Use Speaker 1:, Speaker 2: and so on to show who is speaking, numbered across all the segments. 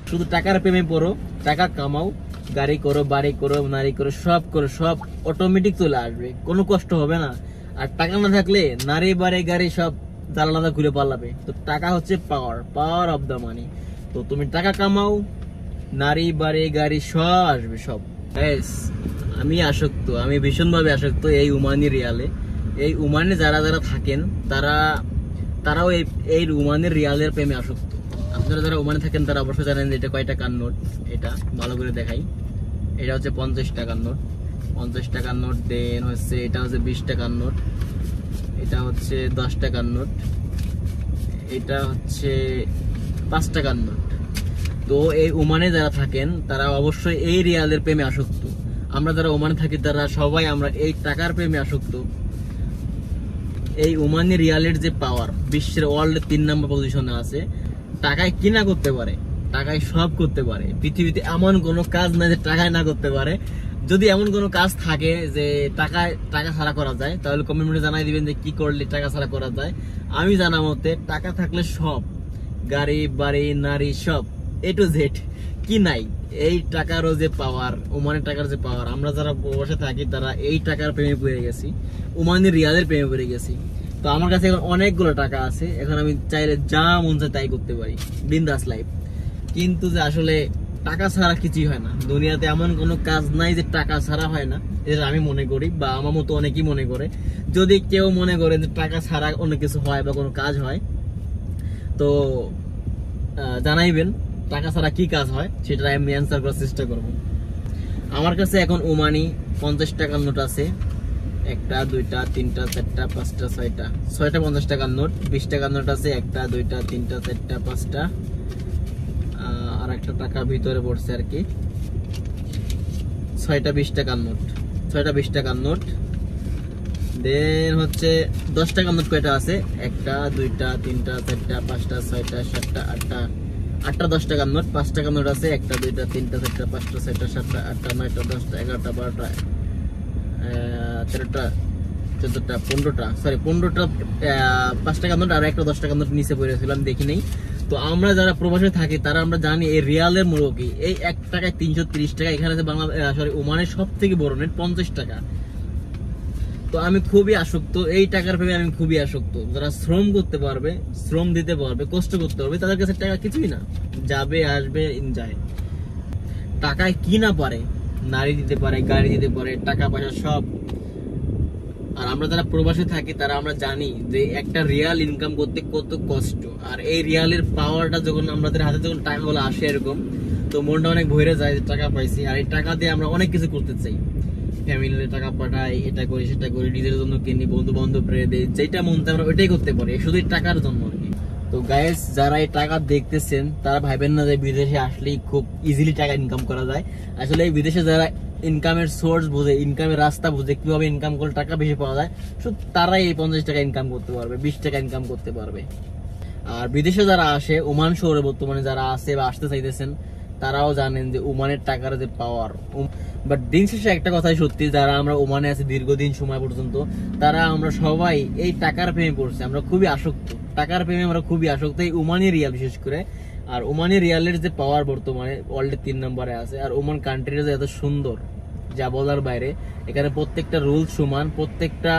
Speaker 1: শুধু টাকার প্রেমে পড়ো, টাকা কামাও, গাড়ি করো, বাড়ি করো, নারী করো, সব অটোমেটিক চলে আসবে, কোনো কষ্ট হবে না। আর টাকা না থাকলে নারী বাড়ি গাড়ি সব জানালা ঘুরে পালাবে। তো টাকা হচ্ছে পাওয়ার অফ দা মানি। তো তুমি টাকা কামাও, নারী বাড়ি গাড়ি সব আসবে সব। আমি আসক্ত, আমি ভীষণভাবে আসক্ত এই ওমানি রিয়ালে। এই ওমানে যারা যারা থাকেন তারাও এই ওমানের রিয়ালের প্রেমে আসক্ত। আপনারা যারা ওমানে থাকেন তারা অবশ্যই জানেন যে এটা কয় টাকার নোট। এটা ভালো করে দেখাই, এটা হচ্ছে 50 টাকার নোট। 50 টাকার নোট দেন হচ্ছে এটা হচ্ছে 20 টাকার নোট, এটা হচ্ছে 10 টাকার নোট, এটা হচ্ছে 5 টাকার নোট। তো এই ওমানে যারা থাকেন তারা অবশ্যই এই রিয়ালের প্রেমে আসক্ত। আমরা যারা ওমানে থাকি তারা সবাই আমরা এই টাকার প্রেমে আসক্ত। এই ওমানি রিয়ালের যে পাওয়ার, বিশ্বের ওয়ার্ল্ডের 3 নম্বর পজিশনে আছে। টাকায় কি না করতে পারে, টাকায় সব করতে পারে। পৃথিবীতে এমন কোনো কাজ নাই যে টাকায় না করতে পারে। যদি এমন কোনো কাজ থাকে যে টাকা ছাড়া করা যায়, তাহলে কমেন্টে জানাই দিবেন যে কি করলে টাকা ছাড়া করা যায়। আমি জানা মতে টাকা থাকলে সব, গাড়ি বাড়ি নারী সব A to Z, কি নাই এই টাকারও যে পাওয়ার, ওমানের টাকার যে পাওয়ার। আমরা যারা বসে থাকি তারা এই টাকার প্রেমে পড়ে গেছি, ওমানের রিয়ালের প্রেমে পড়ে গেছি। তো আমার কাছে এখন অনেকগুলো টাকা আছে, এখন আমি চাইলে যা মন চায় তাই করতে পারি, বিন্দাস লাইফ। কিন্তু যে আসলে টাকা ছাড়া কিছুই হয় না দুনিয়াতে। এমন কোনো কাজ নাই যে টাকা ছাড়া হয় না, এটা আমি মনে করি, বা আমার মতো অনেকেই মনে করে। যদি কেউ মনে করে যে টাকা ছাড়া অনেক কিছু হয় বা কোনো কাজ হয়, তো জানাইবেন টাকা ছাড়া কি কাজ হয়, সেটা আমি অ্যান্সার করার চেষ্টা করব। আমার কাছে এখন ওমানি 50 টাকার নোট আছে, 1 2 3 4 5 6টা 50 টাকার নোট। 20 টাকার নোট আছে 1 2 3 4 5টা, আর একটা টাকা ভিতরে পড়ছে আর কি। 6টা 20 টাকার নোট, 6টা 20 টাকার নোট। দেন হচ্ছে 10 টাকার নোট কয়টা আছে, 1 2 3 4 5 6 7 8টা 10 টাকার নোট। 5 টাকার নোট আছে 1 2 3 4 5 6 7 8 9 10 11 12 13টা 14টা 15টা, সরি 15টা 5 টাকার নোট। আর একটা 10 টাকার নোট নিচে পড়েছিলাম, দেখি নেই। তো আমরা যারা প্রবাসে থাকি তারা আমরা জানি এই রিয়ালের মূল্য কি। এই 1 টাকায় 330 টাকা। এখানে ওমানের সব থেকে বড় নেট 50 টাকা। তো আমি খুবই আসক্ত এই টাকার প্রেমে, আমি খুবই আসক্ত। যারা শ্রম করতে পারবে, শ্রম দিতে পারবে, কষ্ট করতে পারবে, তাদের কাছে টাকা কিছুই না, যাবে আসবে এনজয়। টাকায় কি না পারে, নারী দিতে পারে, গাড়ি দিতে পারে, টাকা পয়সা সব। আর আমরা যারা প্রবাসে থাকি তারা আমরা জানি যে একটা রিয়াল ইনকাম করতে কত কষ্ট। আর এই রিয়ালের পাওয়ারটা যখন আমাদের হাতে যখন টাকাগুলো আসে এরকম, তো মনটা অনেক ভরে যায় যে টাকা পাইছি। আর এই টাকা দিয়ে আমরা অনেক কিছু করতে চাই, ফ্যামিলিতে টাকা পাঠাই, এটা করি সেটা করি, নিজের জন্য কিনি, বন্ধু বান্ধব দেই, যেটা মন চায় আমরা ওইটাই করতে পারি, শুধু টাকার জন্য আর কি। তো গাইস, যারা এই টাকা দেখতেছেন তারা ভাবেন না যে বিদেশে আসলেই খুব ইজিলি টাকা ইনকাম করা যায়। আসলে এই বিদেশে যারা ইনকামের সোর্স বোঝে, ইনকামের রাস্তা বোঝে, কিভাবে ইনকাম করলে টাকা বেশি পাওয়া যায়, শুধু তারাই এই 50 টাকা ইনকাম করতে পারবে, 20 টাকা ইনকাম করতে পারবে। আর বিদেশে যারা আসে, ওমান শহরে বর্তমানে যারা আসে বা আসতে চাইতেছেন, তারাও জানেন যে ওমানের টাকার যে পাওয়ার। বাট দিন শেষে একটা কথাই সত্যি, যারা আমরা ওমানে আছি দীর্ঘদিন সময় পর্যন্ত, তারা আমরা সবাই এই টাকার প্রেমে পড়ছি। আমরা খুবই আসক্ত, টাকার প্রেমে আমরা খুবই আসক্ত, এই ওমানি রিয়াল বিশেষ করে। আর ওমানি রিয়ালের যে পাওয়ার বর্তমানে ওয়ার্ল্ডের 3 নম্বরে আছে। আর ওমান কান্ট্রিটা যে এত সুন্দর, যা বলার বাইরে। এখানে প্রত্যেকটা রুল সমান, প্রত্যেকটা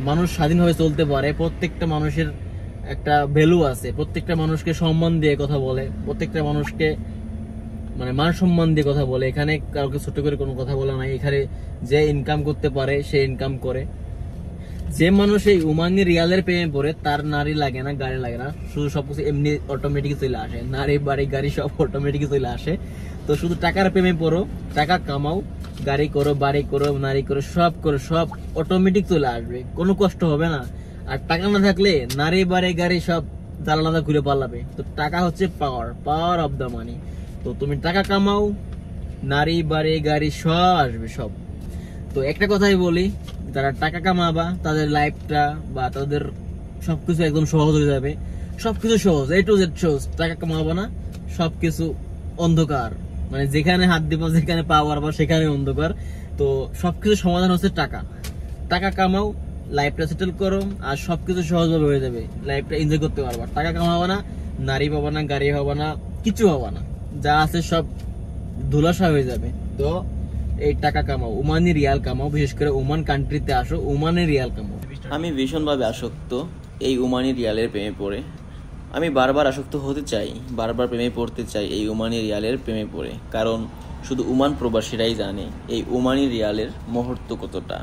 Speaker 1: মানুষ স্বাধীনভাবে চলতে পারে, প্রত্যেকটা মানুষের একটা ভ্যালু আছে, প্রত্যেকটা মানুষকে সম্মান দিয়ে কথা বলে, প্রত্যেকটা মানুষকে মানে মান সম্মান দিয়ে কথা বলে। এখানে কাউকে ছোট করে কোনো কথা বলা নাই। এখানে যে ইনকাম করতে পারে সে ইনকাম করে। যে মানুষ এই ওমানি রিয়ালের প্রেমে পড়ে, তার নারী লাগে না, গাড়ি লাগে না, শুধু সবকিছু এমনি অটোমেটিক চলে আসে, নারী বাড়ি গাড়ি সব অটোমেটিক চলে আসে। তো শুধু টাকার প্রেমে পড়ো, টাকা কামাও, গাড়ি করো, বাড়ি করো, নারী করো, সব অটোমেটিক চলে আসবে, কোনো কষ্ট হবে না। আর টাকা না থাকলে নারী বাড়ি গাড়ি সব জানালা ঘুরে পালাবে। তো টাকা হচ্ছে পাওয়ার অফ দা মানি। তো তুমি টাকা কামাও, নারী বাড়ি গাড়ি সব আসবে সব। তো একটা কথাই বলি, যারা টাকা কামাবা তাদের লাইফটা বা তাদের সবকিছু একদম সহজ হয়ে যাবে। সবকিছু সহজ, A to Z সহজ। টাকা কামাবো না, সবকিছু অন্ধকার, মানে যেখানে হাত দিব, যেখানে পা বাড়াবো সেখানে অন্ধকার। তো সবকিছু সমাধান হচ্ছে টাকা। টাকা কামাও, লাইফটা সেটেল করো, আর সবকিছু সহজভাবে হয়ে যাবে, লাইফটা এনজয় করতে পারবা। টাকা কামাবো না, নারী পাবা না, গাড়ি হবা না, কিছু হবা না। যা আছে সব ধুলাসা হয়ে যাবে। তো এই টাকা কামাও, ওমানি রিয়াল কামাও, বিশেষ করে ওমান কান্ট্রিতে আসো, ওমানি রিয়াল কামাও।
Speaker 2: আমি ভীষণভাবে আসক্ত এই ওমানি রিয়ালের প্রেমে পড়ে। আমি বারবার আসক্ত হতে চাই, বারবার প্রেমে পড়তে চাই এই ওমানি রিয়ালের প্রেমে পড়ে, কারণ শুধু ওমান প্রবাসীরাই জানে এই ওমানি রিয়ালের মুহূর্ত কতটা।